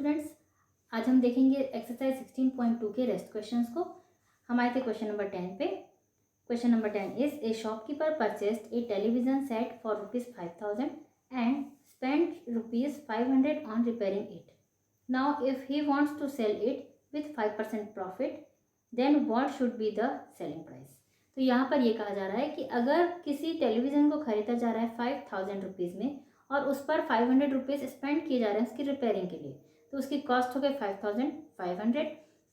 Students, आज हम देखेंगे एक्सरसाइज 16.2 के रेस्ट क्वेश्चंस को। हम आए थे क्वेश्चन नंबर 10 पे। Question number 10 is a shopkeeper purchased a television set for ₹5,000 and spent ₹500 on repairing it. Now if he wants to sell it with 5% profit then what should be the selling price. तो यहाँ पर ये कहा जा रहा है कि अगर किसी टेलीविज़न को खरीदा जा रहा है 5,000 रुपीज़ में और उस पर 500 रुपीज़ स्पेंड किए जा रहे हैं उसकी रिपेयरिंग के लिए, तो उसकी कॉस्ट हो गई 5,500।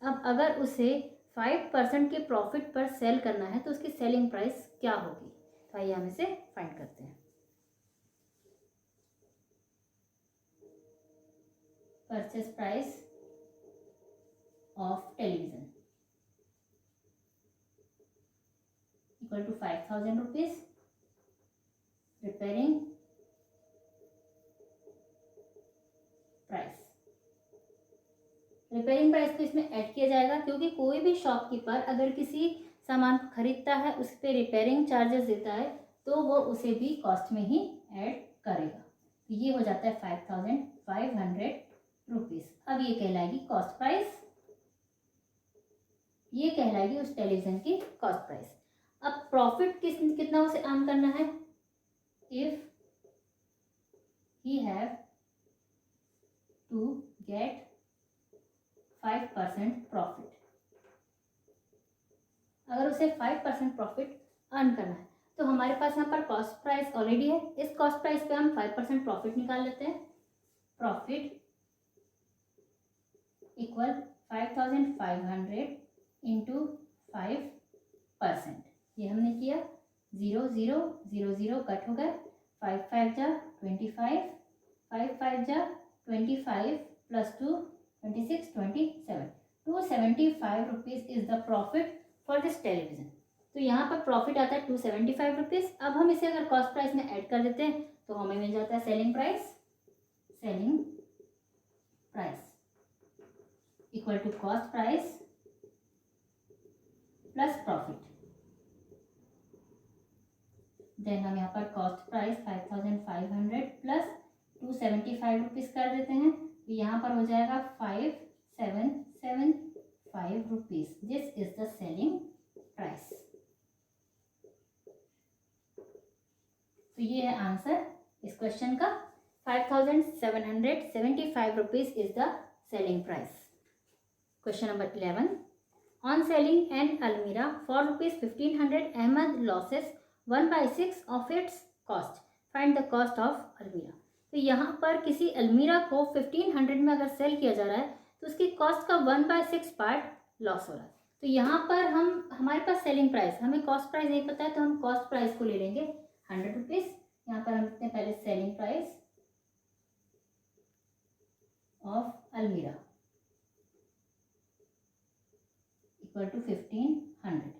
अब अगर उसे 5% के प्रॉफिट पर सेल करना है तो उसकी सेलिंग प्राइस क्या होगी। तो आइए हम इसे फाइंड करते हैं। Purchase price of television equal to 5,000 rupees, repairing price. Repairing price को इसमें ऐड किया जाएगा क्योंकि कोई भी शॉपकीपर अगर किसी सामान को खरीदता है उस पर रिपेयरिंग चार्जेस देता है तो वो उसे भी कॉस्ट में ही ऐड करेगा। तो ये हो जाता है 5,500 रुपीज़। अब ये कहलाएगी कॉस्ट प्राइस, ये कहलाएगी उस टेलीविज़न की कॉस्ट प्राइस। अब प्रॉफिट कितना उसे अर्न करना है। If he have to get 5% profit, अगर उसे 5% प्रॉफिट अर्न करना है तो हमारे पास यहाँ पर कॉस्ट प्राइस ऑलरेडी है। इस कॉस्ट प्राइस पे हम 5% प्रॉफिट निकाल लेते हैं। Profit equal 5,500 into 5%। ये हमने किया, 0 0 0 0 कट हो गए, 5 5 जा 25, 5 5 जा 25 plus 2 26 27, 275 rupees is the profit for this television. तो यहाँ पर प्रॉफिट आता है 275 रुपीज़। अब हम इसे अगर कॉस्ट प्राइस में ऐड कर देते हैं तो हमें मिल जाता है selling price. Selling price equal to cost price plus profit. Then हम यहाँ पर कॉस्ट प्राइस 5,500 प्लस 275 रुपीज़ कर देते हैं, तो यहाँ पर हो जाएगा 5,775 rupees. This is the selling price. तो ये है आंसर इस क्वेश्चन का। 5,775 rupees is the selling price. Question number 11, on selling an almirah for ₹1,500 Ahmed loses 1/6 of its cost, find the cost of almirah. तो यहाँ पर किसी अलमीरा को 1,500 में अगर सेल किया जा रहा है तो उसकी कॉस्ट का 1/6 पार्ट लॉस हो रहा है। तो यहाँ पर हमारे पास सेलिंग प्राइस, हमें कॉस्ट प्राइस नहीं पता है तो हम कॉस्ट प्राइस को ले लेंगे 100 रुपीज़। यहाँ पर हम लिखते हैं पहले सेलिंग प्राइस ऑफ अलमीरा इक्वल टू 1,500।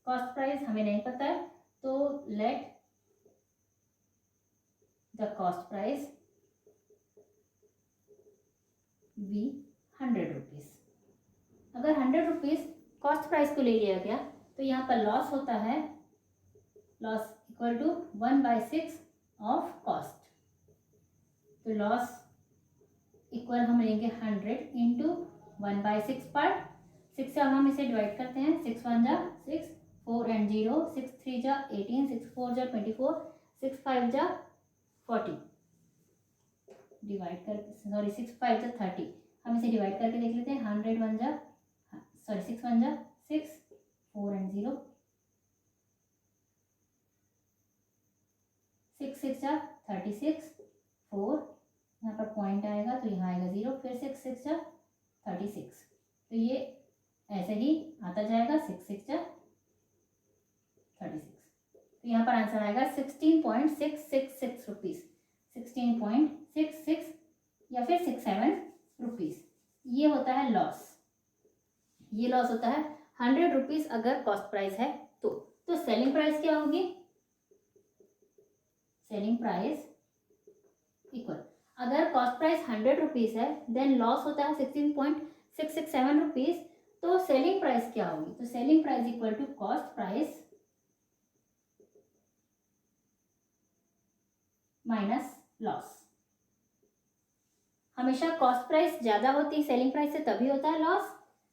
कॉस्ट प्राइस हमें नहीं पता है तो let the cost price be 100 rupees. अगर 100 रुपीज़ कॉस्ट प्राइस को ले लिया गया तो यहाँ पर लॉस होता है, loss equal to 1/6 of cost. तो लॉस इक्वल हम लेंगे 100 इंटू 1/6 पार्ट। 6 से हम इसे डिवाइड करते हैं, 6 1 जा 6, 4 and 0, 6 3 जा 18, 6 4 जा 24, 6 5 जा 40, डिवाइड कर 6 5 जा 30। हम इसे डिवाइड करके देख लेते हैं। 6 1 जा 6, 4 and 0, 6 6 जा 36, 4 यहाँ पर पॉइंट आएगा तो यहाँ आएगा 0, फिर 6 6 जा 36। तो ये ऐसे ही आता जाएगा, 6 6 जा 36। तो यहाँ पर आंसर आएगा 16.666 रुपीज़, 16.66 या फिर 67 रुपीज़। ये होता है लॉस। ये लॉस होता है 100 रुपीज़ अगर कॉस्ट प्राइस है तो सेलिंग प्राइस क्या होगी। सेलिंग प्राइस इक्वल, अगर कॉस्ट प्राइस 100 रुपीज़ है देन लॉस होता है 16.667 रुपीज़। तो सेलिंग प्राइस क्या होगी। तो selling price equal to cost price minus loss. हमेशा कॉस्ट प्राइस ज़्यादा होती है सेलिंग प्राइस से, तभी होता है लॉस।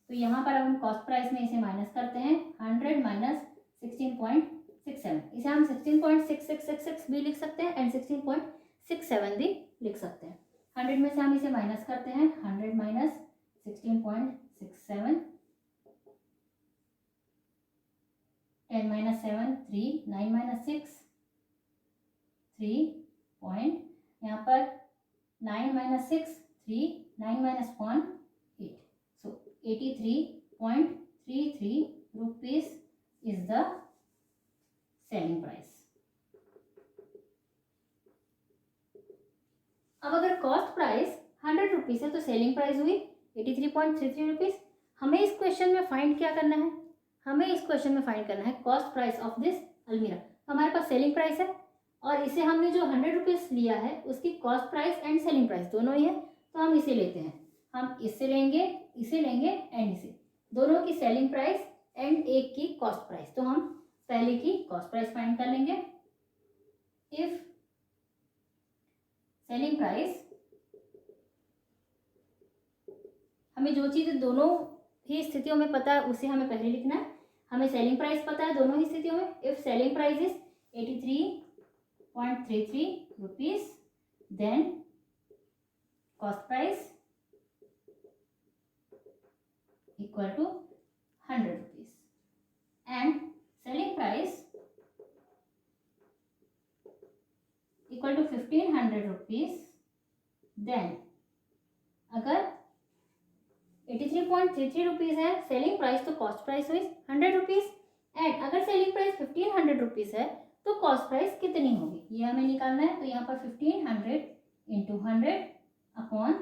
तो यहाँ पर हम कॉस्ट प्राइस में इसे माइनस करते हैं, 100 माइनस 16.67, इसे हम 16.6666 भी लिख सकते हैं एंड 16.67 भी लिख सकते हैं। 100 में से हम इसे माइनस करते हैं, 100 माइनस 16.67, 10 माइनस 7 3, 9 माइनस 6 3 पॉइंट, यहाँ पर 9 minus 6 3, 9 minus 1 8, so 83.33 rupees is the selling price। अब अगर कॉस्ट प्राइस 100 रुपीज़ है तो सेलिंग प्राइस हुई 83.33 रुपीज़। हमें इस क्वेश्चन में फाइंड क्या करना है, हमें इस क्वेश्चन में फाइंड करना है कॉस्ट प्राइस ऑफ दिस अलमीरा। तो हमारे पास सेलिंग प्राइस है और इसे हमने जो 100 रुपीज़ लिया है उसकी cost price and selling price दोनों ही है, तो हम इसे लेते हैं। हम इसे लेंगे एंड इसे, दोनों की सेलिंग प्राइस एंड एक की कॉस्ट प्राइस। तो हम पहले की कॉस्ट प्राइस फाइंड कर लेंगे। इफ सेलिंग प्राइस, हमें जो चीज़ दोनों ही स्थितियों में पता है उसे हमें पहले लिखना है। हमें सेलिंग प्राइस पता है दोनों ही स्थितियों में। If selling price is 83.33 rupees, then cost price equal to 100 rupees and selling price equal to 1500 rupees. Then अगर 83.33 रुपीज़ है सेलिंग प्राइस, तो कॉस्ट प्राइस हुई 100 रुपीज़, एंड अगर सेलिंग प्राइस 1500 रुपीज़ है तो कॉस्ट प्राइस कितनी होगी ये हमें निकालना है। तो यहाँ पर 1500 इंटू 100 अपॉन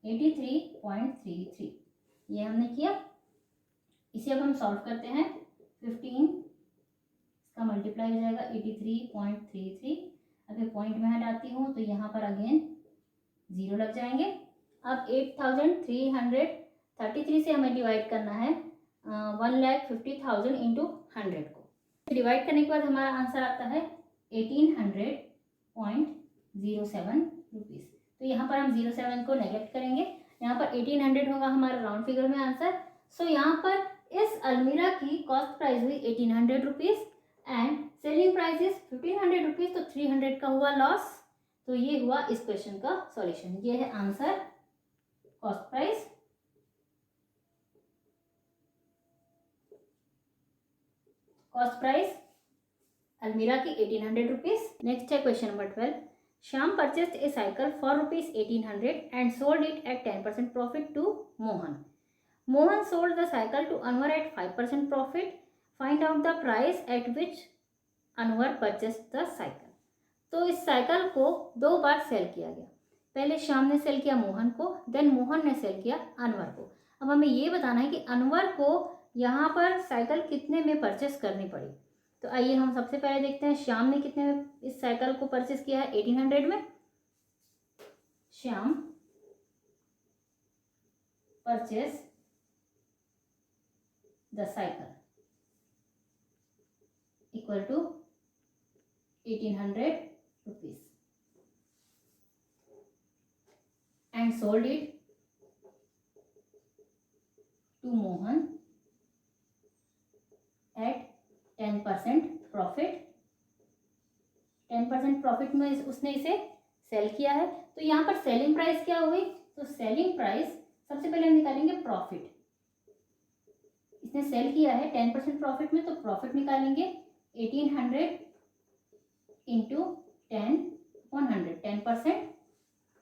83.33 ये हमने किया। इसे अब हम सॉल्व करते हैं। 15 इसका मल्टीप्लाई हो जाएगा 83.33, अगर पॉइंट में हटाती हूँ तो यहाँ पर अगेन 0 लग जाएंगे। अब 8333 से हमें डिवाइड करना है 1,50,000 इंटू 100 को। डिवाइड करने के बाद हमारा आंसर आता है 1800.07 रुपीज़। तो यहाँ पर हम 07 को नेगलेक्ट करेंगे, यहाँ पर 1800 होगा हमारा राउंड फिगर में आंसर। सो यहाँ पर इस अलमीरा की कॉस्ट प्राइस हुई 1800 rupees and selling price is 1500 rupees, तो 300 का हुआ लॉस। तो ये हुआ इस क्वेश्चन का सॉल्यूशन, ये है answer cost price. Cost price अलमीरा की 1800 रुपीज़। नेक्स्ट है question number 12। Shyam purchased a cycle for rupees 1800 and sold it at 10% profit to Mohan. Mohan sold the cycle to Anwar at 5% profit. Find out the price at which Anwar purchased the cycle. तो इस cycle को 2 बार cell किया गया, पहले श्याम ने cell किया मोहन को, then Mohan ने सेल किया अनवर को। अब हमें ये बताना है कि अनवर को यहाँ पर साइकिल कितने में परचेस करनी पड़ी। तो आइए हम सबसे पहले देखते हैं श्याम ने कितने में इस साइकिल को परचेस किया है। 1800 में Shyam purchase the cycle equal to 1800 rupees and sold it to Mohan at 10% profit। 10% profit में उसने इसे सेल किया है। तो यहाँ पर सेलिंग प्राइस क्या हुई, तो सेलिंग प्राइस सबसे पहले हम निकालेंगे प्रॉफिट। इसने सेल किया है 10% प्रॉफिट में, तो प्रॉफिट निकालेंगे 1800 इंटू 10/100, 10%,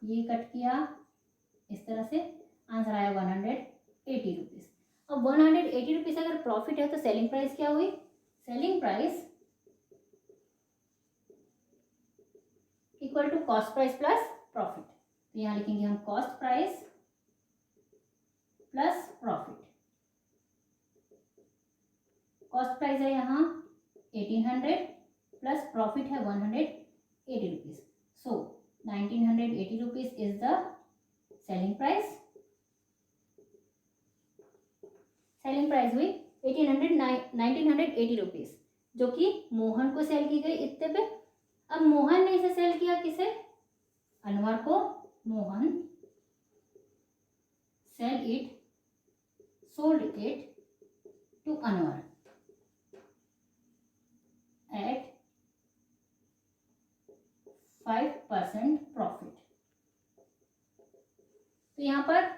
ये कट किया इस तरह से, आंसर आया 180 रुपीज़। अब 180 रुपीज़ अगर प्रॉफिट है तो सेलिंग प्राइस क्या हुई, selling price equal to cost price plus profit. तो यहाँ लिखेंगे हम cost price plus profit. Cost price है यहाँ 1800 प्लस प्रॉफिट है 180 rupees. So 1980 rupees is the selling price. Selling price हुई 1980 रुपीज़, जो कि मोहन को सेल की गई इतने पे। अब मोहन ने इसे सेल किया किसे, अनवर को। Mohan sold it to Anwar at 5% profit. तो यहाँ पर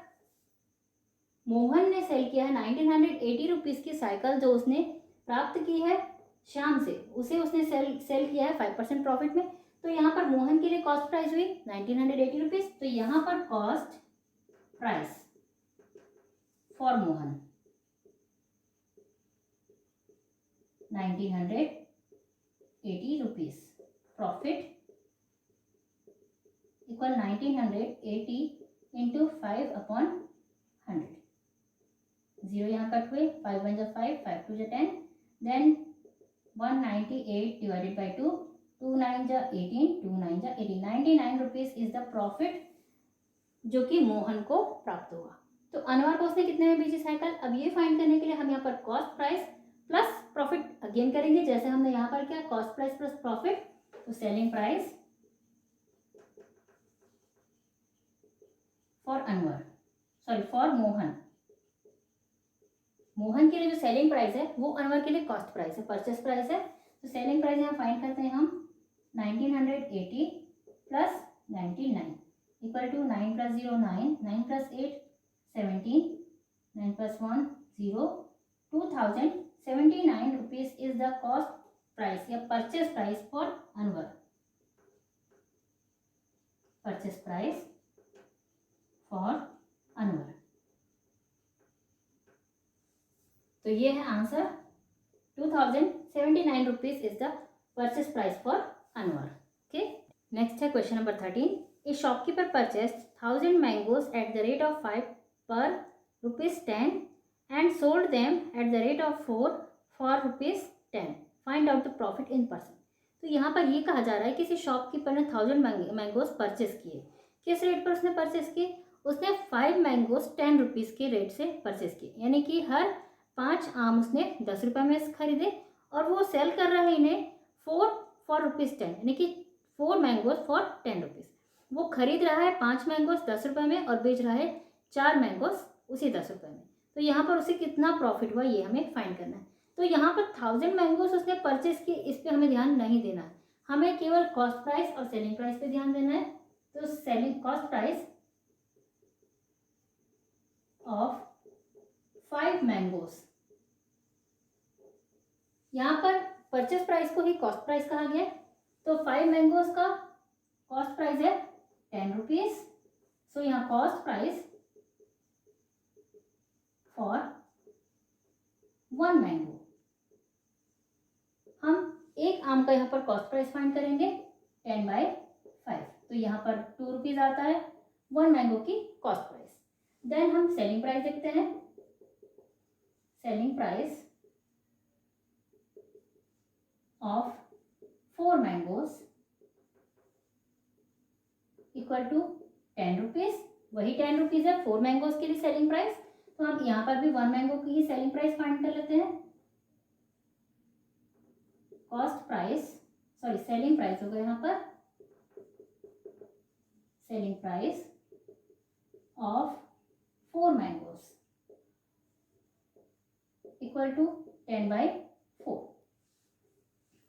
मोहन ने सेल किया है 1980 रुपीज की साइकिल, जो उसने प्राप्त की है श्याम से, उसे उसने सेल किया है 5% प्रॉफिट में। तो यहाँ पर मोहन के लिए कॉस्ट प्राइस हुई 1980 रुपीज। तो यहाँ पर cost price for Mohan 1980 rupees, profit equal 1980 into 5/100। 0 यहाँ कट हुए, 5 1 जा 5, 5 2 जा 10, देन 198 डिवाइडेड बाई 2, 2 9 जा 18, 2 9 जा 18, 99 रुपीज इज द प्रॉफिट जो कि मोहन को प्राप्त हुआ। तो अनवर को उसने कितने में बेची साइकिल? अब ये फाइंड करने के लिए हम यहाँ पर cost price plus profit again करेंगे, जैसे हमने यहाँ पर किया, कॉस्ट प्राइस प्लस प्रॉफिट। तो selling price for Anwar, sorry for Mohan, Mohan के लिए जो सेलिंग प्राइस है वो अनवर के लिए कॉस्ट प्राइस है, परचेस प्राइस है। तो सेलिंग प्राइस यहाँ फाइंड करते हैं हम 1980 plus 99 equal to 9 + 0 9, 9 + 8 17, 9 + 1 0, 2079 rupees is the cost price या purchase price for Anwar, purchase price for Anwar. तो ये है answer, 2079 rupees is the purchase price for Anwar. Okay, next है question number 13। A shopkeeper purchased 1000 mangoes at the rate of 5 per ₹10 and sold them at the rate of 4 for ₹10। Find out the profit in percent. तो यहाँ पर ये कहा जा रहा है किसी शॉपकीपर ने 1000 मैंगोज परचेस किए। किस रेट पर उसने परचेस किए? उसने 5 मैंगोज 10 रुपीज़ के रेट से परचेस किए, यानी कि हर 5 आम उसने 10 रुपये में खरीदे और वो सेल कर रहा है इन्हें 4 फॉर ₹10, यानी कि 4 मैंगोज फॉर 10 रुपीज़। वो खरीद रहा है 5 मैंगोज 10 रुपये में और बेच रहा है 4 मैंगोज उसी 10 रुपये में। तो यहाँ पर उसे कितना प्रॉफिट हुआ ये हमें फाइंड करना है। तो यहाँ पर 1000 मैंगोज उसने परचेस किए, इस पर हमें ध्यान नहीं देना है, हमें केवल कॉस्ट प्राइस और सेलिंग प्राइस पे ध्यान देना है। तो selling cost price of 5 mangoes, यहाँ पर परचेस प्राइस को ही कॉस्ट प्राइस कहा गया। तो 5 मैंगोज का कॉस्ट प्राइस है 10 रुपीज। सो यहाँ कॉस्ट प्राइस फॉर 1 मैंगो, हम एक आम का यहाँ पर कॉस्ट प्राइस फाइंड करेंगे 10/5। तो यहाँ पर 2 रुपीज आता है 1 मैंगो की कॉस्ट प्राइस। देन हम सेलिंग प्राइस देखते हैं। Selling price of 4 mangoes equal to 10 rupees, वही 10 रुपीज है 4 मैंगोज के लिए सेलिंग प्राइस। तो हम यहाँ पर भी 1 मैंगो की ही सेलिंग प्राइस फाइंड कर लेते हैं। Cost price, sorry selling price होगा यहाँ पर, selling price of 4 mangoes equal to 10/4,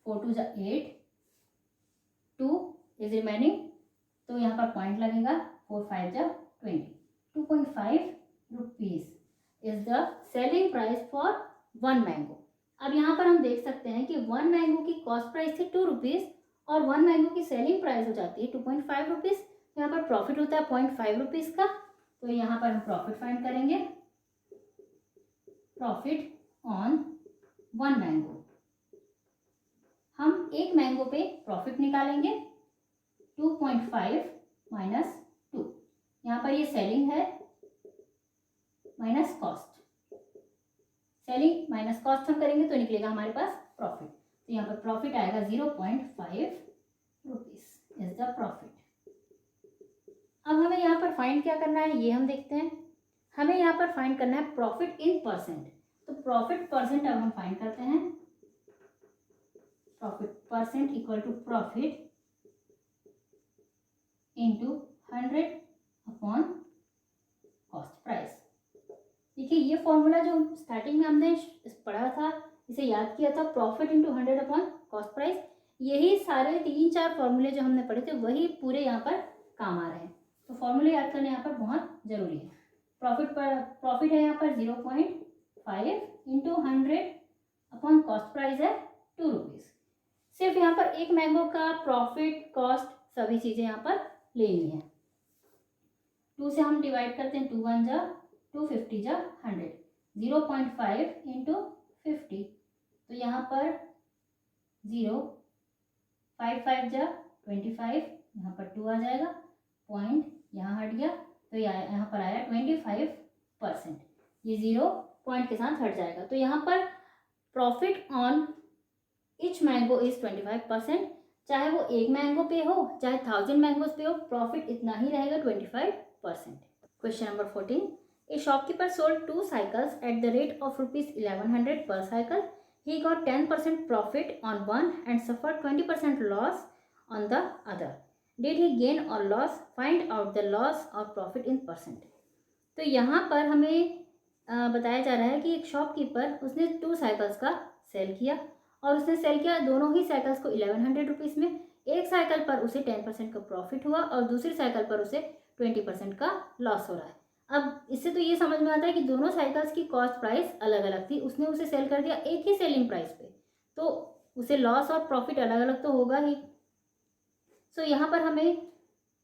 4 2 जा 8, 2 इज रिमेनिंग, तो यहाँ पर पॉइंट लगेगा, 4 5 जा 20, 2.5 rupees is the selling price for 1 mango. अब यहाँ पर हम देख सकते हैं कि 1 मैंगो की कॉस्ट प्राइस थी 2 रुपीज और 1 मैंगो की सेलिंग प्राइस हो जाती है 2.5 रुपीज। यहाँ पर प्रॉफिट होता है 0.5 रुपीज का। तो यहाँ पर हम प्रॉफिट फाइंड करेंगे, प्रॉफिट ऑन 1 मैंगो। हम एक मैंगो पे प्रॉफिट निकालेंगे 2.5 माइनस 2, यहाँ पर ये सेलिंग है minus cost, selling minus cost हम करेंगे तो निकलेगा हमारे पास प्रॉफिट। तो यहाँ पर प्रॉफिट आएगा 0.5 रुपीज इज द प्रॉफिट। अब हमें यहाँ पर फाइंड क्या करना है ये हम देखते हैं। हमें यहाँ पर फाइंड करना है प्रॉफिट इन परसेंट। तो प्रॉफिट परसेंट अब हम फाइंड करते हैं। Profit percent equal to profit into 100 upon cost price. देखिए ये फॉर्मूला जो स्टार्टिंग में हमने पढ़ा था, इसे याद किया था, profit into 100 upon cost price, यही सारे 3-4 फॉर्मूले जो हमने पढ़े थे वही पूरे यहाँ पर काम आ रहे हैं। तो फॉर्मूले याद करना यहाँ पर बहुत ज़रूरी है। प्रॉफिट है यहाँ पर 0.5 इंटू 100 अपॉन कॉस्ट प्राइस है 2 रुपीज़। सिर्फ यहाँ पर एक मैंगो का प्रॉफिट, कॉस्ट, सभी चीज़ें यहाँ पर लेनी है। 2 से हम डिवाइड करते हैं, 2 1 जा 2, 50 जा 100, 0.5 इंटू 50, तो यहाँ पर 0, 5 5 जा 25, यहाँ पर 2 आ जाएगा, पॉइंट यहाँ हट गया, तो यहाँ पर आया 25%, ये 0 पॉइंट के साथ हट जाएगा। तो यहाँ पर profit on each mango is 25%, चाहे वो एक मैंगो पे हो चाहे 1000 मैंगोज पे हो, प्रॉफिट इतना ही रहेगा 25%। Question number 14, A shopkeeper sold 2 cycles eight the rate of ₹1100 per cycle. He got 10% profit on one and suffered 20% loss on the other. Did he gain or loss? Find out the loss or profit in percent. तो यहाँ पर हमें बताया जा रहा है कि एक शॉपकीपर, उसने 2 साइकिल्स का सेल किया और उसने सेल किया दोनों ही साइकिल्स को 1100 रुपीज़ में। एक साइकिल पर उसे 10% का प्रॉफिट हुआ और दूसरी साइकिल पर उसे 20% का लॉस हो रहा है। अब इससे तो ये समझ में आता है कि दोनों साइकिल्स की कॉस्ट प्राइस अलग अलग थी, उसने उसे सेल कर दिया एक ही सेलिंग प्राइस पे, तो उसे लॉस और प्रॉफिट अलग अलग तो होगा ही। सो यहाँ पर हमें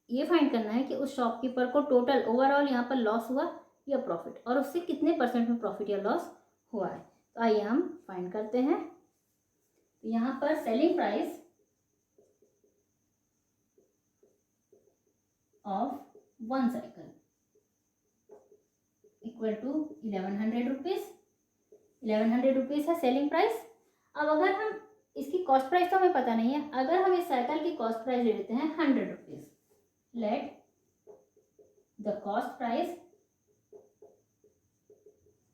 ये फाइंड करना है कि उस शॉपकीपर को टोटल ओवरऑल यहाँ पर लॉस हुआ या प्रॉफिट, और उससे कितने % में प्रॉफिट या लॉस हुआ है। तो आइए हम फाइंड करते हैं। यहाँ पर selling price of 1 cycle equal to 1100 rupees. 1100 rupees है सेलिंग प्राइस। अब अगर हम इसकी कॉस्ट प्राइस तो हमें पता नहीं है, अगर हम इस साइकिल की कॉस्ट प्राइस ले लेते हैं 100 rupees, let the cost price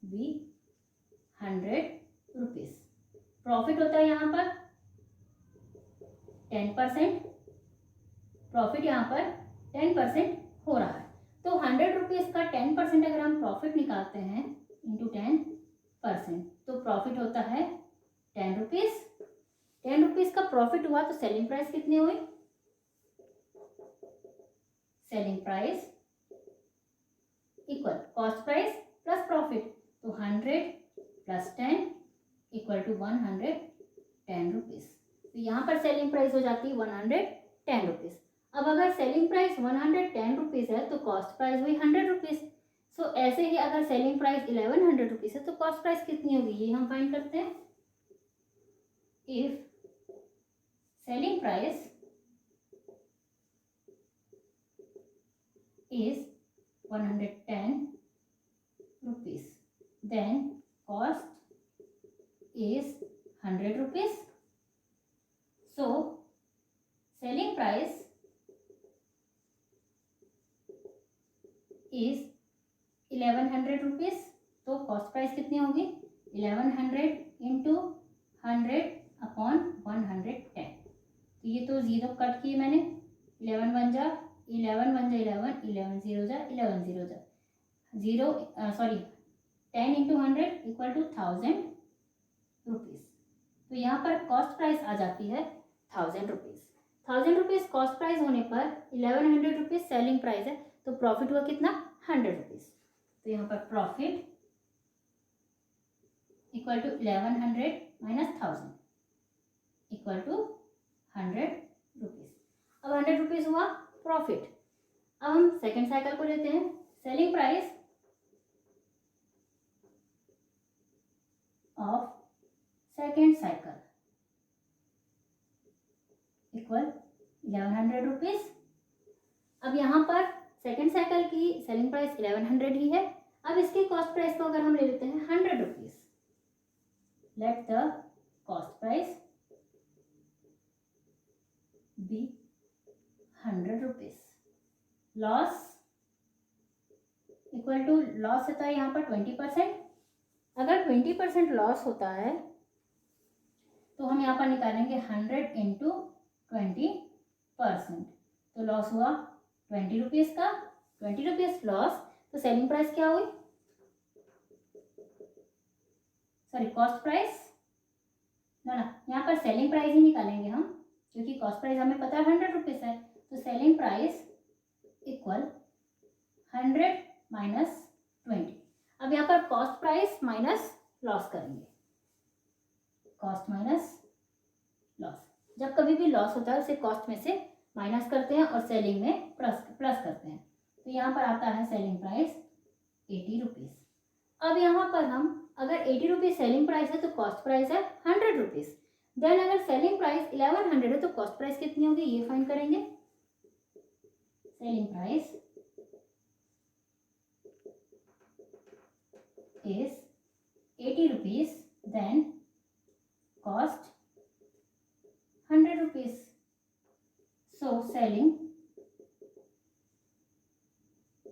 be 100 rupees. Profit होता है यहाँ पर 10%, प्रॉफिट यहाँ पर 10% हो रहा है। तो 100 रुपीज़ का 10% अगर हम प्रॉफिट निकालते हैं इंटू 10%, तो प्रॉफिट होता है 10 रुपीज़। 10 रुपीज़ का प्रॉफिट हुआ तो सेलिंग प्राइस कितनी हुई? Selling price equal cost price plus profit, तो 100 प्लस 10 इक्वल टू 110 रुपीज़। तो यहाँ पर सेलिंग प्राइस हो जाती है 110 रुपीज़। अब अगर सेलिंग प्राइस 110 रुपीज़ है तो कॉस्ट प्राइस हुई 100 रुपीज़। सो ऐसे ही अगर सेलिंग प्राइस 1100 रुपीज़ है तो कॉस्ट प्राइस कितनी होगी, ये हम फाइंड करते हैं। If selling price is 110 rupees, then cost is 100 rupees. So selling price is 1100 rupees, तो कॉस्ट प्राइस कितनी होगी 1100 इंटू 100 अपॉन 110। तो ये तो 0 कट किए मैंने, 11 1 जा 11 1 जा 11, 11 0 जा 11 0 जा 0 sorry 10 into 100 equal to 1000 rupees. तो यहाँ पर कॉस्ट प्राइस आ जाती है 1000 रुपीज़। 1000 रुपीज़ कॉस्ट प्राइस होने पर 1100 रुपीज़ सेलिंग प्राइस है, तो प्रॉफिट हुआ कितना 100 रुपीज़। तो यहाँ पर profit equal to 1100 minus 1000 equal to 100 rupees. अब 100 रुपीज़ हुआ प्रॉफिट। अब हम सेकेंड साइकिल को लेते हैं। Selling price of second cycle equal 1100 rupees. अब यहाँ पर सेकेंड साइकिल की सेलिंग प्राइस 1100 ही है। अब इसकी कॉस्ट प्राइस को अगर हम ले लेते हैं 100 rupees, let the cost price be 100 rupees. Loss equal to loss होता है यहाँ पर 20%। अगर 20% लॉस होता है तो हम यहाँ पर निकालेंगे 100 इंटू 20%, तो लॉस हुआ 20 रुपीज़ का। 20 रुपीज़ लॉस, तो सेलिंग प्राइस क्या हुई सॉरी कॉस्ट प्राइस ना, यहाँ पर सेलिंग प्राइस ही निकालेंगे हम, क्योंकि कॉस्ट प्राइस हमें पता है 100 रुपीज़ है। तो सेलिंग प्राइस इक्वल 100 माइनस 20। अब यहाँ पर कॉस्ट प्राइस माइनस लॉस करेंगे, कॉस्ट माइनस लॉस। जब कभी भी लॉस होता है उसे कॉस्ट में से माइनस करते हैं और सेलिंग में प्लस करते हैं। तो यहाँ पर आता है सेलिंग प्राइस 80 रुपीज़। अब यहाँ पर हम अगर 80 रुपीज़ सेलिंग प्राइस है तो कॉस्ट प्राइस है 100 रुपीज़। देन अगर सेलिंग प्राइस 1100 है तो कॉस्ट प्राइस कितनी होगी ये फाइंड करेंगे। Selling price is 80 rupees, then cost 100 rupees. So selling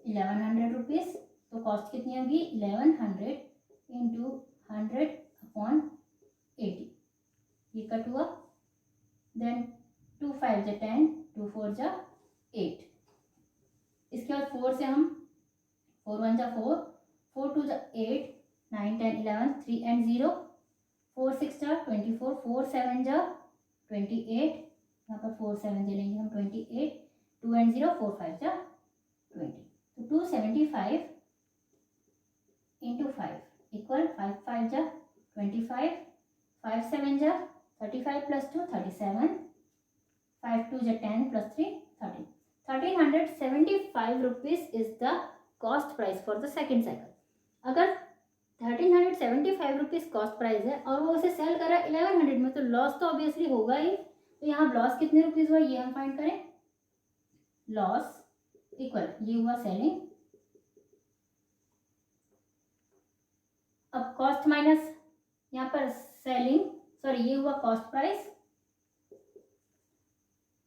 1100 rupees, तो कॉस्ट कितनी होगी 1100 इंटू 100 अपॉन 80, ये कट हुआ। देन 2 5 जा 10, 2 4 जा 8। इसके बाद 4 से हम 4 1 जा 4, 4 2 जा 8, 9 10 11, 3 and 0, 4 6 जा 24, 4 7 जा 28, यहाँ पर 4 7 ले लेंगे हम 28, 2 and 0, 4 5 जा 20। तो 275 इंटू 5 इक्वल 5 5 जा 25, 5 7 जा 35 प्लस 2 37, 5 2 जा 10 plus 3 13। 1375 rupees is the cost price for the second cycle. अगर 1375 रुपीज़ कॉस्ट प्राइस है और वो उसे सेल कर रहा है 1100 में, तो लॉस तो ऑब्वियसली होगा ही। तो यहाँ लॉस कितने रुपीज़ हुआ ये हम फाइंड करें। लॉस इक्वल ये हुआ सेलिंग, अब कॉस्ट माइनस यहाँ पर सेलिंग, सॉरी ये हुआ कॉस्ट प्राइस,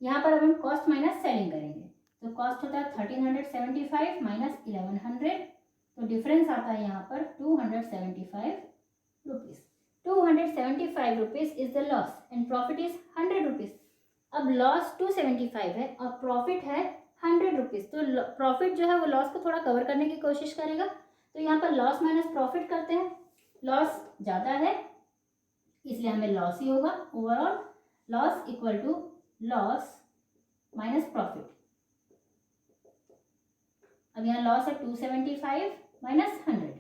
यहाँ पर अब हम कॉस्ट माइनस सेलिंग करेंगे। तो कॉस्ट होता है 1375 माइनस 1100, तो डिफरेंस आता है यहाँ पर 275 rupees. 275 rupees is the loss and profit is 100 rupees. अब लॉस 275 है और प्रॉफिट है 100 रुपीज़, तो प्रॉफिट जो है वो लॉस को थोड़ा कवर करने की कोशिश करेगा। तो यहाँ पर लॉस माइनस प्रॉफिट करते हैं, लॉस ज़्यादा है इसलिए हमें लॉस ही होगा। Overall loss equal to loss minus profit. अब यहाँ लॉस है 275 माइनस 100,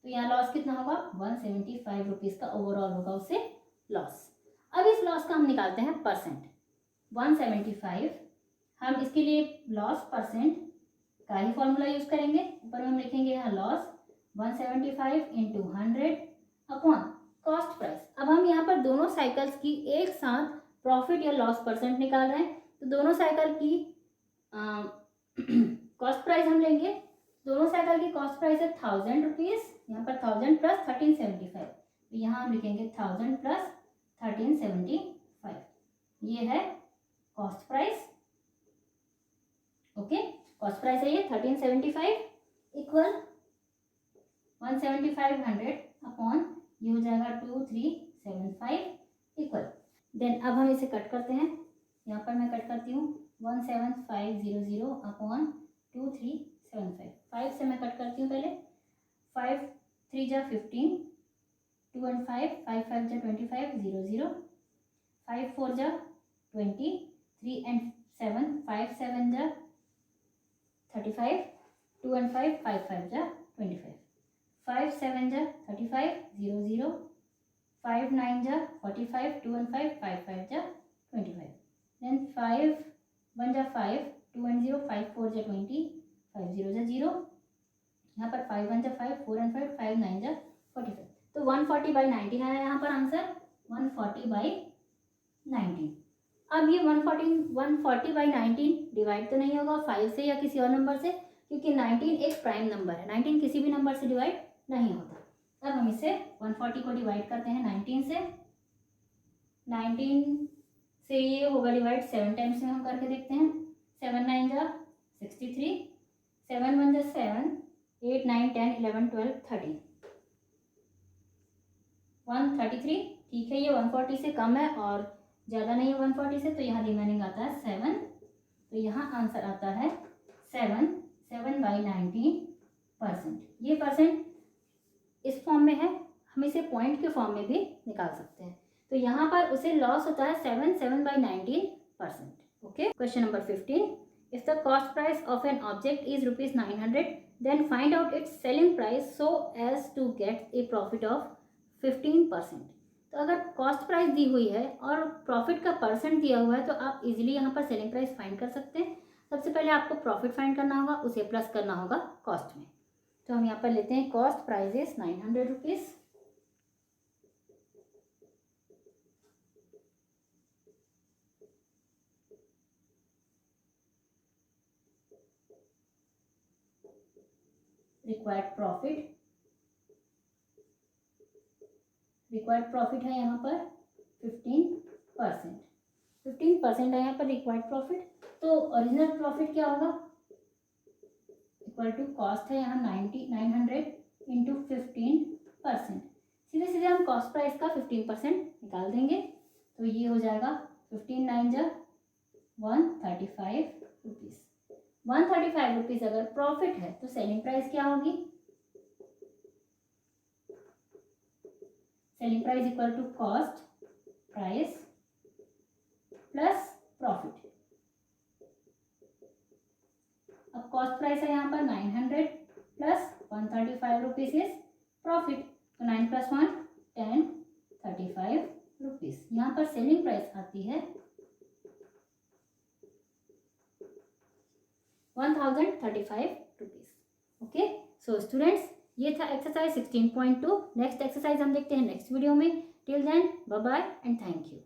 तो यहाँ लॉस कितना होगा 175 रुपीज़ का ओवरऑल होगा उससे लॉस। अब इस लॉस का हम निकालते हैं परसेंट। 175 हम इसके लिए लॉस परसेंट का ही फॉर्मूला यूज़ करेंगे। ऊपर में हम लिखेंगे यहाँ loss 175 into 100 upon cost price. अब हम यहाँ पर दोनों साइकिल्स की एक साथ प्रॉफिट या लॉस परसेंट निकाल रहे हैं, तो दोनों साइकिल की कॉस्ट प्राइस हम लेंगे। दोनों साइकिल की कॉस्ट प्राइस है 1000 रुपीज़, यहाँ पर 1000 प्लस 1375, तो यहाँ हम लिखेंगे 1000 प्लस 1375, ये है cost price. Okay, cost price है ये 1375 इक्वल 175 अपॉन ये हो जाएगा 2375 इक्वल। देन अब हम इसे कट करते हैं, यहाँ पर मैं कट करती हूँ 17500 अपॉन 2375। 5 से मैं कट करती हूँ पहले, 5 3 जा 15, 2 and 5, 5 5 जा 25, 0 0, 5 4 जा 20, 3 and 7, 5 7 जा 35, 2 and 5, 5 5 जा 25, 5 7 जा 35, 0 0, 5 9 जा 45, 2 and 5, 5 5 जा 25, then 5 1 जा 5, 2 and 0, 5 4 जा 20, 5 0 जा 0, यहाँ पर 5 1 जा 5, 4 and 5, 5 9 जा 45, तो 140/19 आया यहाँ पर आंसर, 140/19। अब ये 140/19 डिवाइड तो नहीं होगा 5 से या किसी और नंबर से, क्योंकि 19 एक प्राइम नंबर है, 19 किसी भी नंबर से डिवाइड नहीं होता। अब हम इसे 140 को डिवाइड करते हैं 19 से, 19 से ये होगा डिवाइड 7 टाइम्स में हम करके देखते हैं। 7 9 जा 63, 7 1 जा 7, 8 9 10 11 12 13, 133। ठीक है, ये 140 से कम है और ज़्यादा नहीं है 140 से, तो यहाँ रिमेनिंग आता है 7, तो यहाँ आंसर आता है 7/19%। ये परसेंट इस फॉर्म में है, हम इसे पॉइंट के फॉर्म में भी निकाल सकते हैं। तो यहाँ पर उसे लॉस होता है 7/19%। Okay, question number 15, if the cost price of an object is ₹900 then find out its selling price so as to get a profit of 15%। तो अगर कॉस्ट प्राइस दी हुई है और प्रॉफिट का परसेंट दिया हुआ है तो आप इजीली यहाँ पर सेलिंग प्राइस फाइंड कर सकते हैं। सबसे पहले आपको प्रॉफिट फाइंड करना होगा, उसे प्लस करना होगा कॉस्ट में। तो हम यहाँ पर लेते हैं cost price is ₹900, required profit है यहाँ पर 15%। 15% है यहाँ पर रिक्वायर्ड प्रॉफिट। तो ओरिजिनल प्रॉफिट क्या होगा, इक्वल टू कॉस्ट है यहाँ 900 इंटू 15%। सीधे सीधे हम कॉस्ट प्राइस का 15% निकाल देंगे। तो ये हो जाएगा 15 9 जा 135 रुपीज़। 135 रुपीज़ अगर प्रॉफिट है तो सेलिंग प्राइस क्या होगी, selling price equal to cost price plus profit. अब कॉस्ट प्राइस है यहाँ पर 900 प्लस 135 रुपीज़ इज प्रॉफिट। तो 9 + 1 10 35 रुपीज़। यहाँ पर सेलिंग प्राइस आती है 1035 रुपीज़। ओके, सो स्टूडेंट्स, ये था एक्सरसाइज 16.2। नेक्स्ट एक्सरसाइज हम देखते हैं नेक्स्ट वीडियो में। Till then bye bye and thank you.